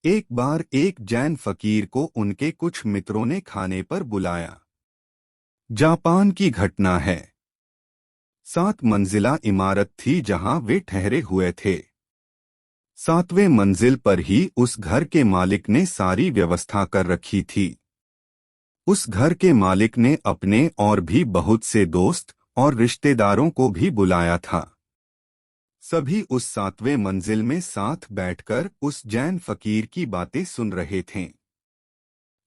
एक बार एक जैन फकीर को उनके कुछ मित्रों ने खाने पर बुलाया। जापान की घटना है। 7 मंजिला इमारत थी जहां वे ठहरे हुए थे। 7वें मंजिल पर ही उस घर के मालिक ने सारी व्यवस्था कर रखी थी। उस घर के मालिक ने अपने और भी बहुत से दोस्त और रिश्तेदारों को भी बुलाया था। सभी उस 7वें मंजिल में साथ बैठकर उस जैन फकीर की बातें सुन रहे थे।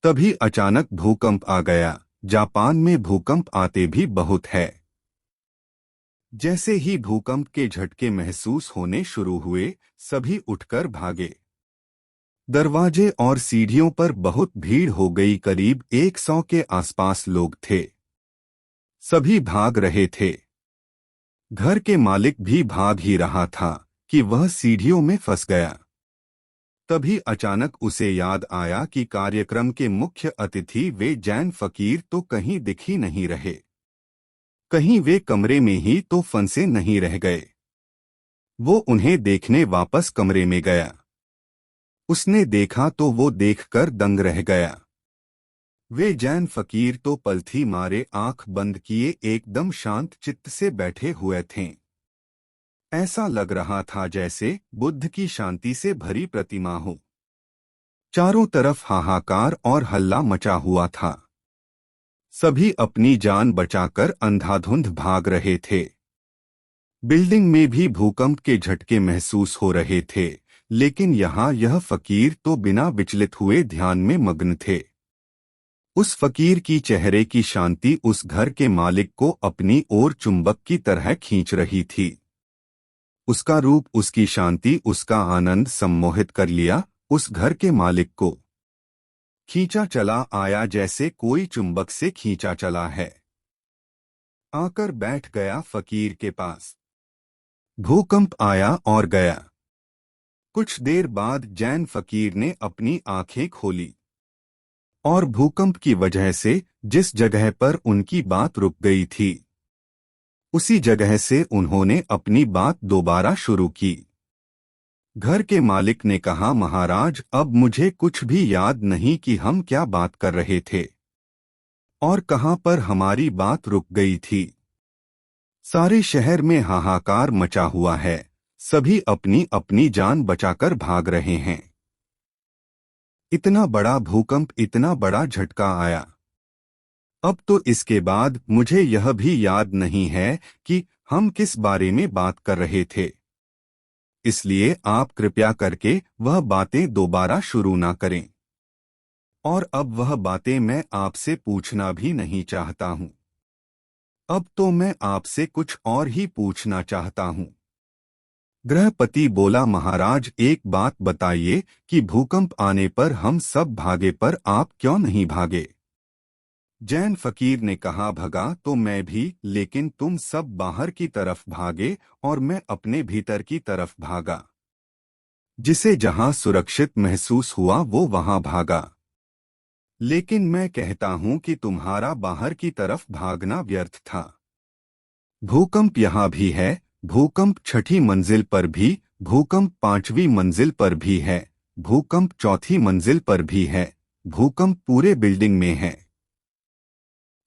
तभी अचानक भूकंप आ गया। जापान में भूकंप आते भी बहुत है। जैसे ही भूकंप के झटके महसूस होने शुरू हुए, सभी उठकर भागे। दरवाजे और सीढ़ियों पर बहुत भीड़ हो गई। करीब 100 के आसपास लोग थे। सभी भाग रहे थे। घर के मालिक भी भाग ही रहा था कि वह सीढ़ियों में फंस गया। तभी अचानक उसे याद आया कि कार्यक्रम के मुख्य अतिथि वे जैन फकीर तो कहीं दिख ही नहीं रहे। कहीं वे कमरे में ही तो फंसे नहीं रह गए। वो उन्हें देखने वापस कमरे में गया। उसने देखा तो वो देखकर दंग रह गया। वे जैन फकीर तो पलथी मारे आंख बंद किए एकदम शांत चित्त से बैठे हुए थे। ऐसा लग रहा था जैसे बुद्ध की शांति से भरी प्रतिमा हो। चारों तरफ हाहाकार और हल्ला मचा हुआ था। सभी अपनी जान बचाकर अंधाधुंध भाग रहे थे। बिल्डिंग में भी भूकंप के झटके महसूस हो रहे थे, लेकिन यहाँ यह फकीर तो बिना विचलित हुए ध्यान में मग्न थे। उस फकीर की चेहरे की शांति उस घर के मालिक को अपनी ओर चुंबक की तरह खींच रही थी। उसका रूप, उसकी शांति, उसका आनंद सम्मोहित कर लिया। उस घर के मालिक को खींचा चला आया जैसे कोई चुंबक से खींचा चला है। आकर बैठ गया फकीर के पास। भूकंप आया और गया। कुछ देर बाद जैन फकीर ने अपनी आंखें खोली और भूकंप की वजह से जिस जगह पर उनकी बात रुक गई थी, उसी जगह से उन्होंने अपनी बात दोबारा शुरू की। घर के मालिक ने कहा, महाराज, अब मुझे कुछ भी याद नहीं कि हम क्या बात कर रहे थे और कहां पर हमारी बात रुक गई थी। सारे शहर में हाहाकार मचा हुआ है। सभी अपनी अपनी जान बचाकर भाग रहे हैं। इतना बड़ा भूकंप, इतना बड़ा झटका आया। अब तो इसके बाद मुझे यह भी याद नहीं है कि हम किस बारे में बात कर रहे थे। इसलिए आप कृपया करके वह बातें दोबारा शुरू ना करें। और अब वह बातें मैं आपसे पूछना भी नहीं चाहता हूँ। अब तो मैं आपसे कुछ और ही पूछना चाहता हूँ। गृहपति बोला, महाराज, एक बात बताइए कि भूकंप आने पर हम सब भागे पर आप क्यों नहीं भागे। जैन फकीर ने कहा, भगा तो मैं भी, लेकिन तुम सब बाहर की तरफ भागे और मैं अपने भीतर की तरफ भागा। जिसे जहां सुरक्षित महसूस हुआ वो वहां भागा। लेकिन मैं कहता हूं कि तुम्हारा बाहर की तरफ भागना व्यर्थ था। भूकंप यहां भी है, भूकंप 6ठी मंजिल पर भी, भूकंप 5वीं मंजिल पर भी है, भूकंप 4थी मंजिल पर भी है, भूकंप पूरे बिल्डिंग में है।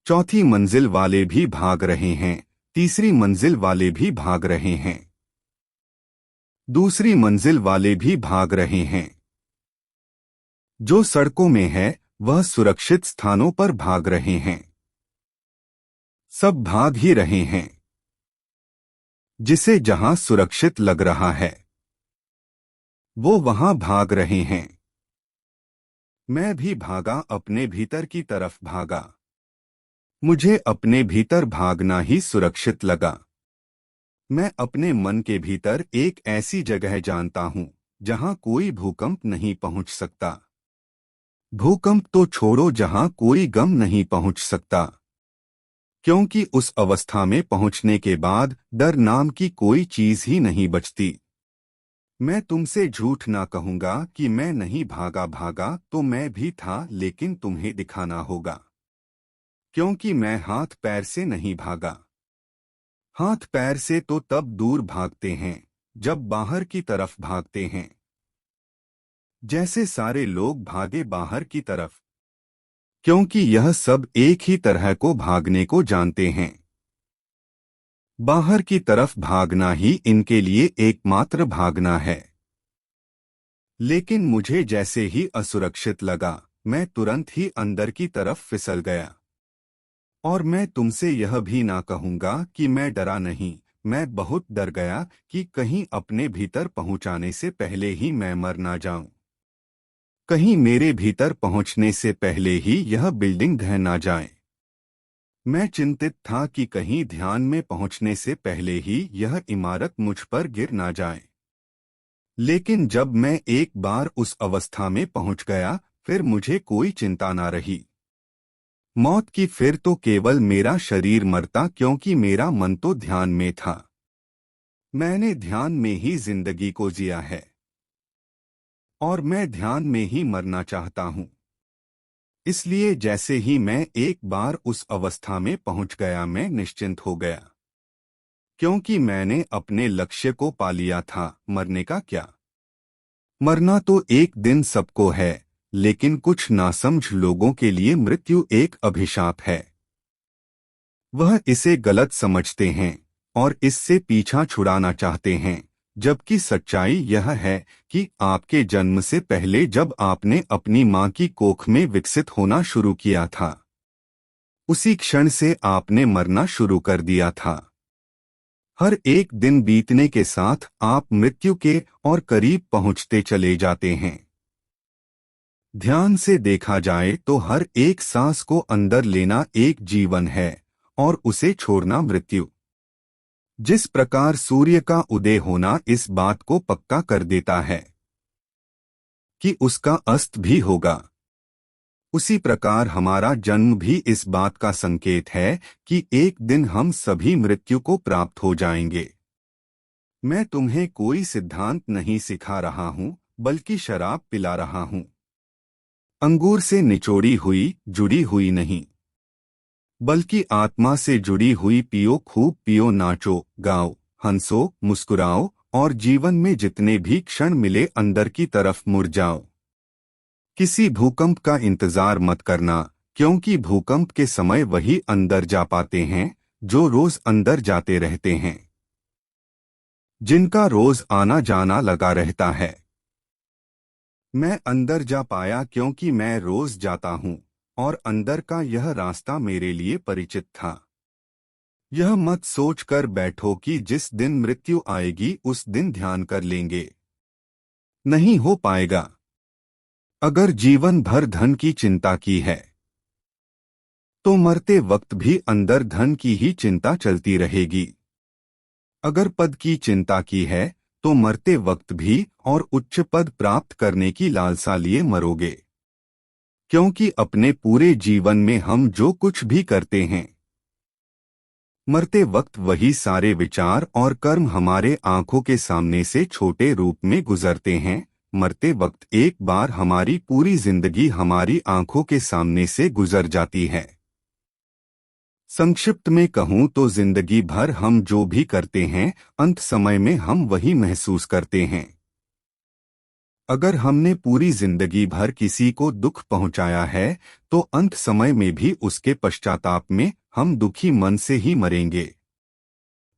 4थी मंजिल वाले भी भाग रहे हैं, तीसरी मंजिल वाले भी भाग रहे हैं, दूसरी मंजिल वाले भी भाग रहे हैं। जो सड़कों में है वह सुरक्षित स्थानों पर भाग रहे हैं। सब भाग ही रहे हैं। जिसे जहां सुरक्षित लग रहा है वो वहां भाग रहे हैं। मैं भी भागा, अपने भीतर की तरफ भागा। मुझे अपने भीतर भागना ही सुरक्षित लगा। मैं अपने मन के भीतर एक ऐसी जगह जानता हूं जहां कोई भूकंप नहीं पहुंच सकता। भूकंप तो छोड़ो, जहां कोई गम नहीं पहुंच सकता। क्योंकि उस अवस्था में पहुंचने के बाद डर नाम की कोई चीज ही नहीं बचती। मैं तुमसे झूठ ना कहूंगा कि मैं नहीं भागा। भागा तो मैं भी था, लेकिन तुम्हें दिखाना होगा। क्योंकि मैं हाथ पैर से नहीं भागा। हाथ पैर से तो तब दूर भागते हैं जब बाहर की तरफ भागते हैं। जैसे सारे लोग भागे बाहर की तरफ, क्योंकि यह सब एक ही तरह को भागने को जानते हैं। बाहर की तरफ भागना ही इनके लिए एकमात्र भागना है। लेकिन मुझे जैसे ही असुरक्षित लगा, मैं तुरंत ही अंदर की तरफ फिसल गया। और मैं तुमसे यह भी ना कहूंगा कि मैं डरा नहीं, मैं बहुत डर गया कि कहीं अपने भीतर पहुंचाने से पहले ही मैं मर ना जाऊं। कहीं मेरे भीतर पहुंचने से पहले ही यह बिल्डिंग ढह ना जाए। मैं चिंतित था कि कहीं ध्यान में पहुंचने से पहले ही यह इमारत मुझ पर गिर ना जाए। लेकिन जब मैं एक बार उस अवस्था में पहुंच गया, फिर मुझे कोई चिंता ना रही। मौत की फिर तो केवल मेरा शरीर मरता, क्योंकि मेरा मन तो ध्यान में था। मैंने ध्यान में ही जिंदगी को जिया है और मैं ध्यान में ही मरना चाहता हूं। इसलिए जैसे ही मैं एक बार उस अवस्था में पहुंच गया, मैं निश्चिंत हो गया, क्योंकि मैंने अपने लक्ष्य को पा लिया था। मरने का क्या, मरना तो एक दिन सबको है, लेकिन कुछ नासमझ लोगों के लिए मृत्यु एक अभिशाप है। वह इसे गलत समझते हैं और इससे पीछा छुड़ाना चाहते हैं, जबकि सच्चाई यह है कि आपके जन्म से पहले जब आपने अपनी मां की कोख में विकसित होना शुरू किया था, उसी क्षण से आपने मरना शुरू कर दिया था। हर एक दिन बीतने के साथ आप मृत्यु के और करीब पहुंचते चले जाते हैं। ध्यान से देखा जाए तो हर एक सांस को अंदर लेना एक जीवन है और उसे छोड़ना मृत्यु। जिस प्रकार सूर्य का उदय होना इस बात को पक्का कर देता है कि उसका अस्त भी होगा, उसी प्रकार हमारा जन्म भी इस बात का संकेत है कि एक दिन हम सभी मृत्यु को प्राप्त हो जाएंगे। मैं तुम्हें कोई सिद्धांत नहीं सिखा रहा हूं, बल्कि शराब पिला रहा हूं। अंगूर से निचोड़ी हुई, जुड़ी हुई नहीं, बल्कि आत्मा से जुड़ी हुई पियो, खूब पियो, नाचो, गाओ, हंसो, मुस्कुराओ और जीवन में जितने भी क्षण मिले अंदर की तरफ मुड़ जाओ। किसी भूकंप का इंतजार मत करना, क्योंकि भूकंप के समय वही अंदर जा पाते हैं जो रोज अंदर जाते रहते हैं, जिनका रोज आना जाना लगा रहता है। मैं अंदर जा पाया क्योंकि मैं रोज जाता हूं और अंदर का यह रास्ता मेरे लिए परिचित था। यह मत सोच कर बैठो कि जिस दिन मृत्यु आएगी उस दिन ध्यान कर लेंगे, नहीं हो पाएगा। अगर जीवन भर धन की चिंता की है तो मरते वक्त भी अंदर धन की ही चिंता चलती रहेगी। अगर पद की चिंता की है तो मरते वक्त भी और उच्च पद प्राप्त करने की लालसा लिए मरोगे, क्योंकि अपने पूरे जीवन में हम जो कुछ भी करते हैं, मरते वक्त वही सारे विचार और कर्म हमारे आंखों के सामने से छोटे रूप में गुजरते हैं। मरते वक्त एक बार हमारी पूरी जिंदगी हमारी आंखों के सामने से गुजर जाती है। संक्षिप्त में कहूं तो जिंदगी भर हम जो भी करते हैं, अंत समय में हम वही महसूस करते हैं। अगर हमने पूरी जिंदगी भर किसी को दुख पहुंचाया है, तो अंत समय में भी उसके पश्चाताप में हम दुखी मन से ही मरेंगे।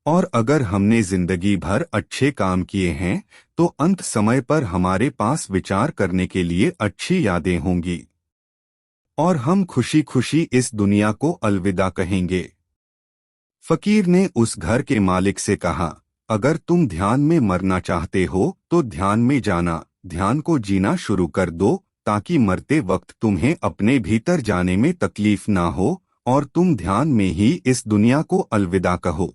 और अगर हमने जिंदगी भर अच्छे काम किए हैं, तो अंत समय पर हमारे पास विचार करने के लिए अच्छी यादें होंगी और हम खुशी खुशी इस दुनिया को अलविदा कहेंगे। फकीर ने उस घर के मालिक से कहा, अगर तुम ध्यान में मरना चाहते हो तो ध्यान में जाना, ध्यान को जीना शुरू कर दो, ताकि मरते वक्त तुम्हें अपने भीतर जाने में तकलीफ ना हो और तुम ध्यान में ही इस दुनिया को अलविदा कहो।